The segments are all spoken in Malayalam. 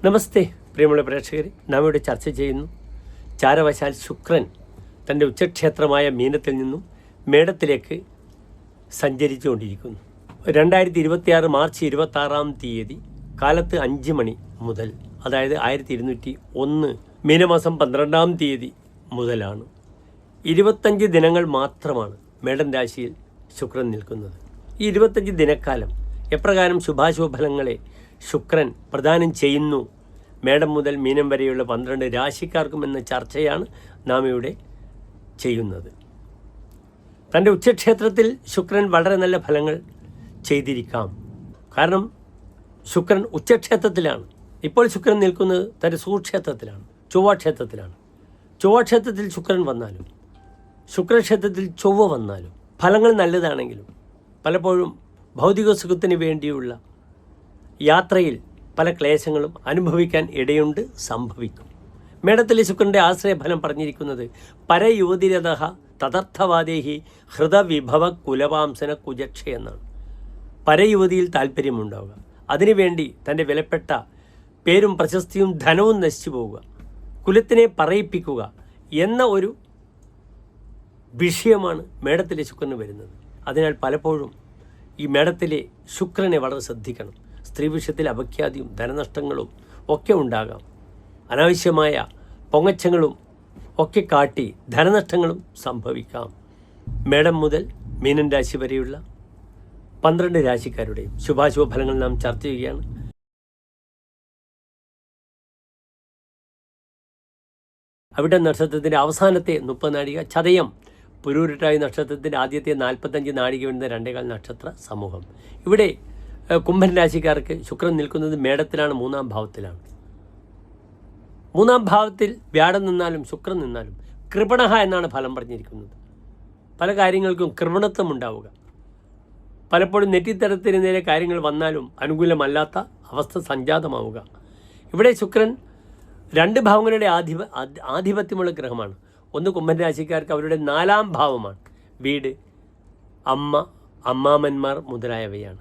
നമസ്തേ പ്രിയമുള്ള പ്രേക്ഷകരെ, നാം ഇവിടെ ചർച്ച ചെയ്യുന്നു ചാരവശാൽ ശുക്രൻ തൻ്റെ ഉച്ചക്ഷേത്രമായ മീനത്തിൽ നിന്നും മേടത്തിലേക്ക് സഞ്ചരിച്ചുകൊണ്ടിരിക്കുന്നു. 2026 മാർച്ച് 26 കാലത്ത് 5 മണി മുതൽ, അതായത് 1201 മീനമാസം 12 മുതലാണ്. 25 ദിനങ്ങൾ മാത്രമാണ് മേടൻ രാശിയിൽ ശുക്രൻ നിൽക്കുന്നത്. ഈ 25 ദിനക്കാലം എപ്രകാരം ശുഭാശുഭ ഫലങ്ങളെ ശുക്രൻ പ്രദാനം ചെയ്യുന്നു മേടം മുതൽ മീനം വരെയുള്ള 12 രാശിക്കാർക്കും എന്ന ചർച്ചയാണ് നാം ഇവിടെ ചെയ്യുന്നത്. തൻ്റെ ഉച്ചക്ഷേത്രത്തിൽ ശുക്രൻ വളരെ നല്ല ഫലങ്ങൾ ചെയ്തിരിക്കാം. കാരണം ശുക്രൻ ഉച്ചക്ഷേത്രത്തിലാണ്. ഇപ്പോൾ ശുക്രൻ നിൽക്കുന്നത് തൻ്റെ സുക്ഷേത്രത്തിലാണ്, ചൊവ്വാക്ഷേത്രത്തിലാണ്. ചൊവ്വാക്ഷേത്രത്തിൽ ശുക്രൻ വന്നാലും ശുക്രക്ഷേത്രത്തിൽ ചൊവ്വ വന്നാലും ഫലങ്ങൾ നല്ലതാണെങ്കിലും പലപ്പോഴും ഭൗതിക സുഖത്തിന് വേണ്ടിയുള്ള യാത്രയിൽ പല ക്ലേശങ്ങളും അനുഭവിക്കാൻ ഇടയുണ്ട്, സംഭവിക്കും. മേടത്തിലെ ശുക്രൻ്റെ ആശ്രയഫലം പറഞ്ഞിരിക്കുന്നത് പരയുവതിരഥ തദർത്ഥവാദേഹി ഹൃദവിഭവ കുലവാംസന കുജക്ഷ എന്നാണ്. പരയുവതിയിൽ താല്പര്യമുണ്ടാവുക, അതിനുവേണ്ടി തൻ്റെ വിലപ്പെട്ട പേരും പ്രശസ്തിയും ധനവും നശിച്ചു പോവുക, കുലത്തിനെ പറയിപ്പിക്കുക എന്ന ഒരു വിഷയമാണ് മേടത്തിലെ ശുക്രന് വരുന്നത്. അതിനാൽ പലപ്പോഴും ഈ മേടത്തിലെ ശുക്രനെ വളരെ ശ്രദ്ധിക്കണം. സ്ത്രീ വിഷയത്തിൽ അപഖ്യാതിയും ധനനഷ്ടങ്ങളും ഒക്കെ ഉണ്ടാകാം. അനാവശ്യമായ പൊങ്ങച്ചങ്ങളും ഒക്കെ കാട്ടി ധനനഷ്ടങ്ങളും സംഭവിക്കാം. മേടം മുതൽ മീനൻ രാശി വരെയുള്ള 12 രാശിക്കാരുടെയും ശുഭാശുഭ ഫലങ്ങൾ നാം ചർച്ച ചെയ്യുകയാണ്. അവിടെ നക്ഷത്രത്തിൻ്റെ അവസാനത്തെ 30 നാഴിക, ചതയം പുരൂരുട്ടായി നക്ഷത്രത്തിൻ്റെ ആദ്യത്തെ 45 നാഴിക വരുന്ന 2.25 നക്ഷത്ര സമൂഹം. ഇവിടെ കുംഭൻ രാശിക്കാർക്ക് ശുക്രൻ നിൽക്കുന്നത് മേടത്തിലാണ്, 3-ാം ഭാവത്തിലാണ്. 3-ാം ഭാവത്തിൽ വ്യാഴം നിന്നാലും ശുക്രൻ നിന്നാലും കൃപണഹ എന്നാണ് ഫലം പറഞ്ഞിരിക്കുന്നത്. പല കാര്യങ്ങൾക്കും കൃപണത്വം ഉണ്ടാവുക, പലപ്പോഴും നെറ്റിത്തരത്തിന് നേരെ കാര്യങ്ങൾ വന്നാലും അനുകൂലമല്ലാത്ത അവസ്ഥ സംജാതമാവുക. ഇവിടെ ശുക്രൻ 2 ഭാവങ്ങളുടെ ആധിപത്യമുള്ള ഗ്രഹമാണ്. ഒന്ന് കുംഭൻ രാശിക്കാർക്ക് അവരുടെ 4-ാം ഭാവമാണ്. വീട്, അമ്മ, അമ്മാമന്മാർ മുതലായവയാണ്.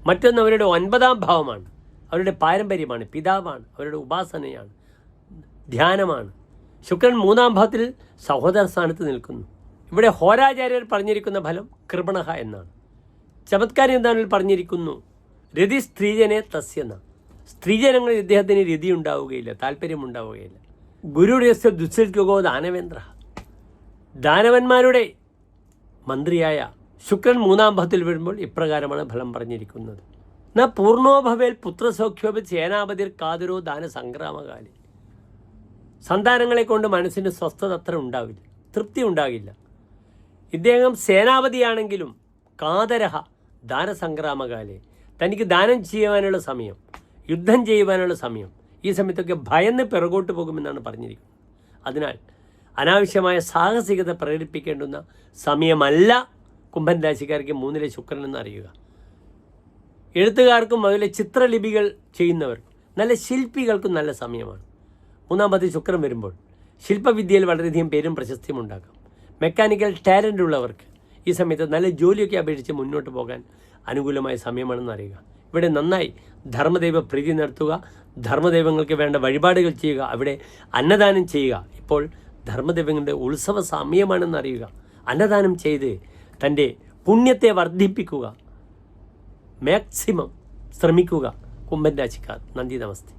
മറ്റൊന്ന് അവരുടെ 9-ാം ഭാവമാണ്. അവരുടെ പാരമ്പര്യമാണ്, പിതാവാണ്, അവരുടെ ഉപാസനയാണ്, ധ്യാനമാണ്. ശുക്രൻ 3-ാം ഭാവത്തിൽ സഹോദര സ്ഥാനത്ത് നിൽക്കുന്നു. ഇവിടെ ഹോരാചാര്യർ പറഞ്ഞിരിക്കുന്ന ഫലം കൃപണഹ എന്നാണ്. ചമത്കാരി എന്താണിൽ പറഞ്ഞിരിക്കുന്നു, രതി സ്ത്രീജനെ തസ്യെന്ന. സ്ത്രീജനങ്ങളിൽ ഇദ്ദേഹത്തിന് രതി ഉണ്ടാവുകയില്ല, താല്പര്യമുണ്ടാവുകയില്ല. ഗുരുരസ്യ ദുസ്സൽക്കോ ദാനവേന്ദ്ര. ദാനവന്മാരുടെ മന്ത്രിയായ ശുക്രൻ 3-ാം ഭാവത്തിൽ വരുമ്പോൾ ഇപ്രകാരമാണ് ഫലം പറഞ്ഞിരിക്കുന്നത്. ന പൂർണ്ണോഭവേൽ പുത്രസൗഖ്യോപി സേനാപതിർ കാതുരോ ദാന സംഗ്രാമകാലി. സന്താനങ്ങളെ കൊണ്ട് മനസ്സിന് സ്വസ്ഥത അത്ര ഉണ്ടാവില്ല, തൃപ്തി ഉണ്ടാകില്ല. ഇദ്ദേഹം സേനാപതിയാണെങ്കിലും കാതരഹ ദാനസംഗ്രാമകാലെ, തനിക്ക് ദാനം ചെയ്യുവാനുള്ള സമയം, യുദ്ധം ചെയ്യുവാനുള്ള സമയം, ഈ സമയത്തൊക്കെ ഭയന്ന് പിറകോട്ട് പോകുമെന്നാണ് പറഞ്ഞിരിക്കുന്നത്. അതിനാൽ അനാവശ്യമായ സാഹസികത പ്രകടിപ്പിക്കേണ്ടുന്ന സമയമല്ല കുംഭൻ രാശിക്കാർക്ക് 3-ലെ ശുക്രൻ എന്ന് അറിയുക. എഴുത്തുകാർക്കും അതുപോലെ ചിത്രലിപികൾ ചെയ്യുന്നവർക്കും നല്ല ശില്പികൾക്കും നല്ല സമയമാണ്. 3-ാം ഭാവത്തിൽ ശുക്രൻ വരുമ്പോൾ ശില്പവിദ്യയിൽ വളരെയധികം പേരും പ്രശസ്തിയും ഉണ്ടാക്കാം. മെക്കാനിക്കൽ ടാലൻ്റ് ഉള്ളവർക്ക് ഈ സമയത്ത് നല്ല ജോലിയൊക്കെ അപേക്ഷിച്ച് മുന്നോട്ട് പോകാൻ അനുകൂലമായ സമയമാണെന്ന് അറിയുക. ഇവിടെ നന്നായി ധർമ്മദൈവ പ്രീതി നടത്തുക, ധർമ്മദൈവങ്ങൾക്ക് വേണ്ട വഴിപാടുകൾ ചെയ്യുക, അവിടെ അന്നദാനം ചെയ്യുക. ഇപ്പോൾ ധർമ്മദൈവങ്ങളുടെ ഉത്സവ സമയമാണെന്ന് അറിയുക. അന്നദാനം ചെയ്ത് തൻ്റെ പുണ്യത്തെ വർദ്ധിപ്പിക്കുക, മാക്സിമം ശ്രമിക്കുക കുംഭൻ രാശിക്കാർ. നന്ദി, നമസ്തേ.